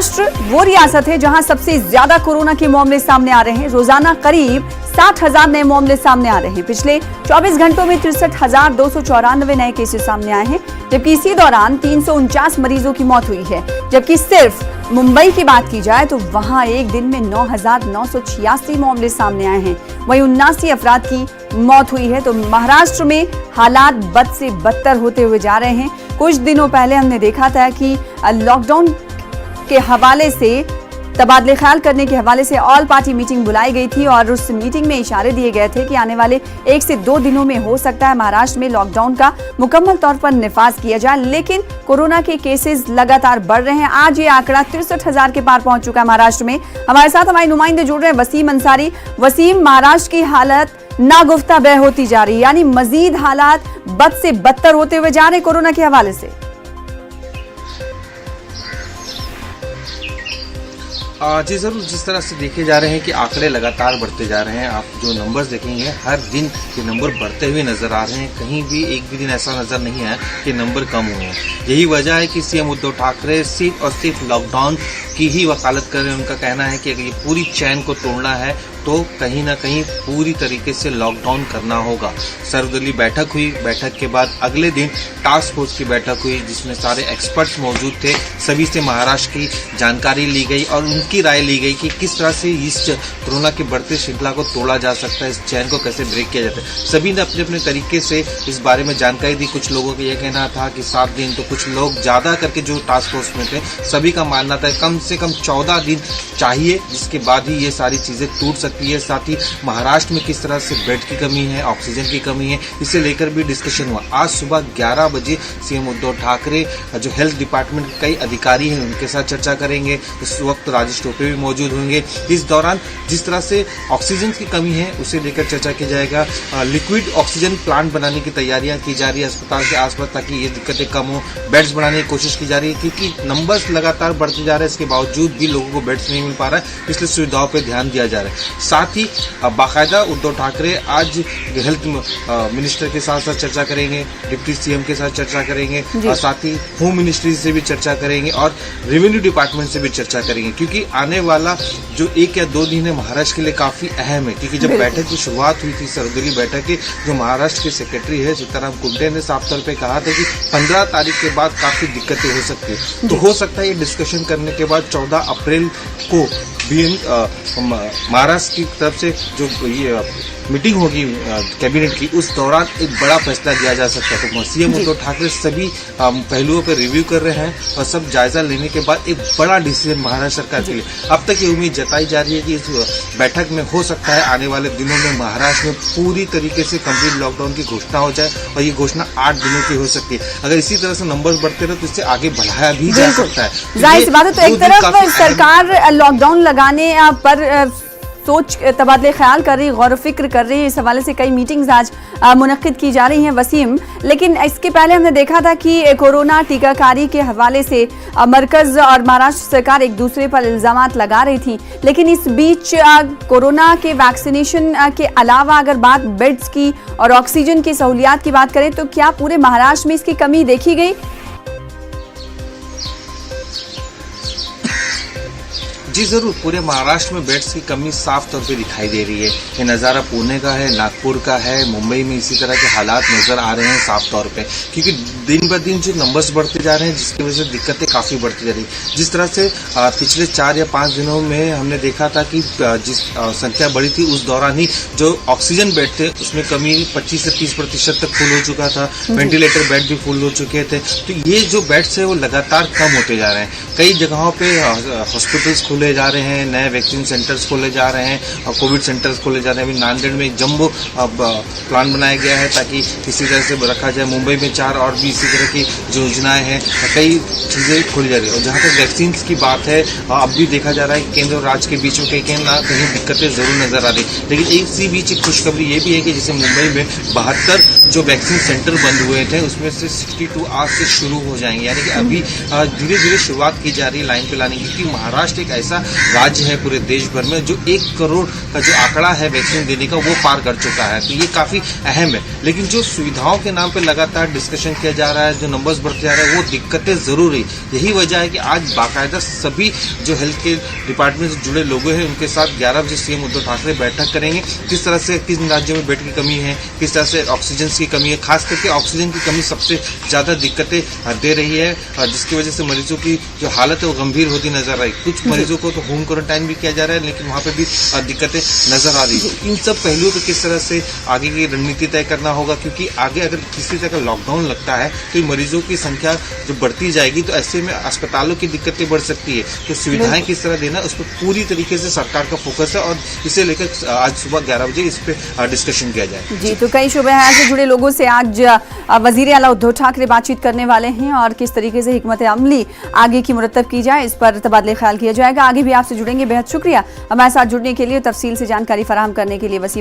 महाराष्ट्र वो रियासत है जहां सबसे ज्यादा कोरोना के मामले सामने आ रहे हैं। रोजाना करीब 60,000 नए मामले सामने आ रहे हैं। पिछले 24 घंटों में 63,294 नए केसेस सामने आए हैं, जबकि इसी दौरान 349 मरीजों की मौत हुई है। जबकि सिर्फ मुंबई की बात की जाए तो वहां एक दिन में 9,986 मामले सामने आए हैं, वहीं 79 अफराद की मौत हुई है। तो महाराष्ट्र में हालात बद से बदतर होते हुए जा रहे हैं। कुछ दिनों पहले हमने देखा था कि लॉकडाउन के हवाले से, तबादले ख्याल करने के हवाले से ऑल पार्टी मीटिंग बुलाई गई थी और उस मीटिंग में इशारे दिए गए थे कि आने वाले 1 से 2 दिनों में हो सकता है महाराष्ट्र में लॉकडाउन का मुकम्मल तौर पर निफाज किया जाए। लेकिन कोरोना के केसेस लगातार बढ़ रहे हैं। आज ये आंकड़ा 63,000 के पार पहुंच चुका है महाराष्ट्र में। हमारे साथ हमारे नुमाइंदे जुड़ रहे हैं, वसीम अंसारी। वसीम, महाराष्ट्र की हालत नागुफ्ता बह होती जा रही है, यानी मजीद हालात बद से बदतर होते हुए जा रहे हैं कोरोना के हवाले से। जी जरूर, जिस तरह से देखे जा रहे हैं कि आंकड़े लगातार बढ़ते जा रहे हैं। आप जो नंबर्स देखेंगे हर दिन ये नंबर बढ़ते हुए नजर आ रहे हैं। कहीं भी एक भी दिन ऐसा नजर नहीं आया कि नंबर कम हुए हैं। यही वजह है कि सीएम उद्धव ठाकरे सिर्फ और सिर्फ लॉकडाउन की ही वकालत कर रहे हैं। उनका कहना है कि अगर ये पूरी चैन को तोड़ना है तो कहीं ना कहीं पूरी तरीके से लॉकडाउन करना होगा। सर्वदलीय बैठक हुई, बैठक के बाद अगले दिन टास्क फोर्स की बैठक हुई जिसमें सारे एक्सपर्ट्स मौजूद थे। सभी से महाराष्ट्र की जानकारी ली गई और उनकी राय ली गई कि किस तरह से इस कोरोना की बढ़ती श्रृंखला को तोड़ा जा सकता है, इस चैन को कैसे ब्रेक किया जाता है। सभी ने अपने अपने तरीके से इस बारे में जानकारी दी। कुछ लोगों का यह कहना था कि 7 दिन, तो कुछ लोग ज्यादा करके जो टास्क फोर्स में थे सभी का मानना था कम से कम 14 दिन चाहिए, जिसके बाद ही ये सारी चीजें टूट सकती है। साथ ही महाराष्ट्र में किस तरह से बेड की कमी है, ऑक्सीजन की कमी है, इसे लेकर भी डिस्कशन हुआ। आज सुबह 11 बजे सीएम उद्धव ठाकरे जो हेल्थ डिपार्टमेंट के कई अधिकारी हैं उनके साथ चर्चा करेंगे। उस वक्त राजेश टोपे भी मौजूद होंगे। इस दौरान जिस तरह से ऑक्सीजन की कमी है उसे लेकर चर्चा की जाएगा। लिक्विड ऑक्सीजन प्लांट बनाने की तैयारियां की जा रही है अस्पताल के आसपास, ताकि ये दिक्कतें कम हो। बेड्स बनाने की कोशिश की जा रही है क्योंकि नंबर्स लगातार बढ़ते जा रहे हैं। इसके बावजूद भी लोगों को बेड्स नहीं मिल पा रहा है, इसलिए सुविधाओं पर ध्यान दिया जा रहा है। साथ ही बाकायदा उद्धव ठाकरे आज हेल्थ मिनिस्टर के साथ साथ चर्चा करेंगे, डिप्टी सीएम के साथ चर्चा करेंगे और साथ ही होम मिनिस्ट्री से भी चर्चा करेंगे और रेवेन्यू डिपार्टमेंट से भी चर्चा करेंगे। क्योंकि आने वाला जो 1 या 2 दिन है महाराष्ट्र के लिए काफी अहम है। क्योंकि जब बैठक की शुरुआत हुई थी, सर्वदलीय बैठक की, जो महाराष्ट्र के सेक्रेटरी है सीताराम कुंटे ने साफ तौर पर कहा था कि 15 तारीख के बाद काफी दिक्कतें हो सकती है। तो हो सकता है ये डिस्कशन करने के बाद 14 अप्रैल को महाराष्ट्र की तरफ से जो ये मीटिंग होगी कैबिनेट की, उस दौरान एक बड़ा फैसला लिया जा सकता है। तो सीएम उद्धव ठाकरे सभी पहलुओं पर रिव्यू कर रहे हैं और सब जायजा लेने के बाद एक बड़ा डिसीजन महाराष्ट्र सरकार के लिए। अब तक ये उम्मीद जताई जा रही है कि इस बैठक में हो सकता है आने वाले दिनों में महाराष्ट्र में पूरी तरीके से कंप्लीट लॉकडाउन की घोषणा हो जाए और ये घोषणा 8 दिनों की हो सकती है। अगर इसी तरह से नंबर बढ़ते रहे तो इससे आगे बढ़ाया भी जा सकता है। जाहिर सी बात है। तो एक तरफ सरकार लॉकडाउन लगाने पर सोच तबादले ख्याल कर रही, गौर फिक्र कर रही है। इस हवाले से कई मीटिंग्स आज मुनक्किद की जा रही हैं वसीम। लेकिन इसके पहले हमने देखा था कि कोरोना टीकाकारी के हवाले से मरकज और महाराष्ट्र सरकार एक दूसरे पर इल्जामात लगा रही थी। लेकिन इस बीच कोरोना के वैक्सीनेशन के अलावा अगर बात बेड्स की और ऑक्सीजन की सहूलियात की बात करें तो क्या पूरे महाराष्ट्र में इसकी कमी देखी गई? जी जरूर, पूरे महाराष्ट्र में बेड्स की कमी साफ तौर पे दिखाई दे रही है। ये नज़ारा पुणे का है, नागपुर का है, मुंबई में इसी तरह के हालात नजर आ रहे हैं साफ तौर पे। क्योंकि दिन ब दिन जो नंबर्स बढ़ते जा रहे हैं जिसकी वजह से दिक्कतें काफ़ी बढ़ती जा रही है। जिस तरह से पिछले 4 या 5 दिनों में हमने देखा था कि जिस संख्या बढ़ी थी उस दौरान ही जो ऑक्सीजन बेड थे उसमें कमी 25 से 30% तक फुल हो चुका था। वेंटिलेटर बेड भी फुल हो चुके थे। तो ये जो बेड्स है वो लगातार कम होते जा रहे हैं। कई जगहों पर हॉस्पिटल्स खोले जा रहे हैं, नए वैक्सीन सेंटर्स खोले जा रहे हैं और कोविड सेंटर्स खोले जा रहे हैं। अभी नांदेड़ में एक जंबो प्लान बनाया गया है ताकि इसी तरह से रखा जाए। मुंबई में 4 और भी इसी तरह की योजनाएं हैं, कई चीजें खोली जा रही है। और जहां तक वैक्सीन की बात है, अब भी देखा जा रहा है कि केंद्र और राज्य के बीच में कहीं ना कहीं दिक्कतें जरूर नजर आ रही। लेकिन इसी बीच एक खुशखबरी ये भी है कि जैसे मुंबई में 72 जो वैक्सीन सेंटर बंद हुए थे उसमें से 62 आज से शुरू हो जाएंगे। यानी कि अभी धीरे धीरे शुरुआत की जा रही है लाइन पे लाने की। क्योंकि महाराष्ट्र एक ऐसा ऐसा राज्य है पूरे देश भर में जो 1 करोड़ का जो आंकड़ा है वैक्सीन देने का वो पार कर चुका है। तो ये काफी अहम है, लेकिन जो सुविधाओं के नाम पे लगातार डिस्कशन किया जा रहा है, जो नंबर्स बढ़ते जा रहे हैं, वो दिक्कतें जरूर है। यही वजह है कि आज बाकायदा सभी जो हेल्थ के डिपार्टमेंट से जुड़े लोग हैं उनके साथ 11 बजे सीएम उद्धव ठाकरे बैठक करेंगे। किस तरह से किन राज्यों में बेड की कमी है, किस तरह से ऑक्सीजन की कमी है, खास करके ऑक्सीजन की कमी सबसे ज्यादा दिक्कतें दे रही है, जिसकी वजह से मरीजों की जो हालत है वो गंभीर होती नजर आई। कुछ मरीजों को तो होम क्वारंटाइन भी किया जा रहा है, लेकिन वहां पे भी दिक्कतें नजर आ रही है। इन सब पहलुओं पर किस तरह से आगे की रणनीति तय करना होगा, क्योंकि आगे अगर किसी तरह का लॉकडाउन लगता है तो मरीजों की संख्या जो बढ़ती जाएगी तो ऐसे में अस्पतालों की दिक्कतें बढ़ सकती है। तो सुविधाएं किस तरह देना उस पर पूरी तरीके से सरकार का फोकस है और इसे लेकर आज सुबह 11 बजे इस पे डिस्कशन किया जाए। जी, तो कई शोबे हयात से जुड़े लोगों से आज वजीर आला उद्धव ठाकरे बातचीत करने वाले हैं और किस तरीके से हिकमत अमली आगे की मुरतब की जाए इस पर तबादले ख्याल किया जाएगा। आगे भी आपसे जुड़ेंगे। बेहद शुक्रिया हमारे साथ जुड़ने के लिए, तफसील से जानकारी फराहम करने के लिए वसीम।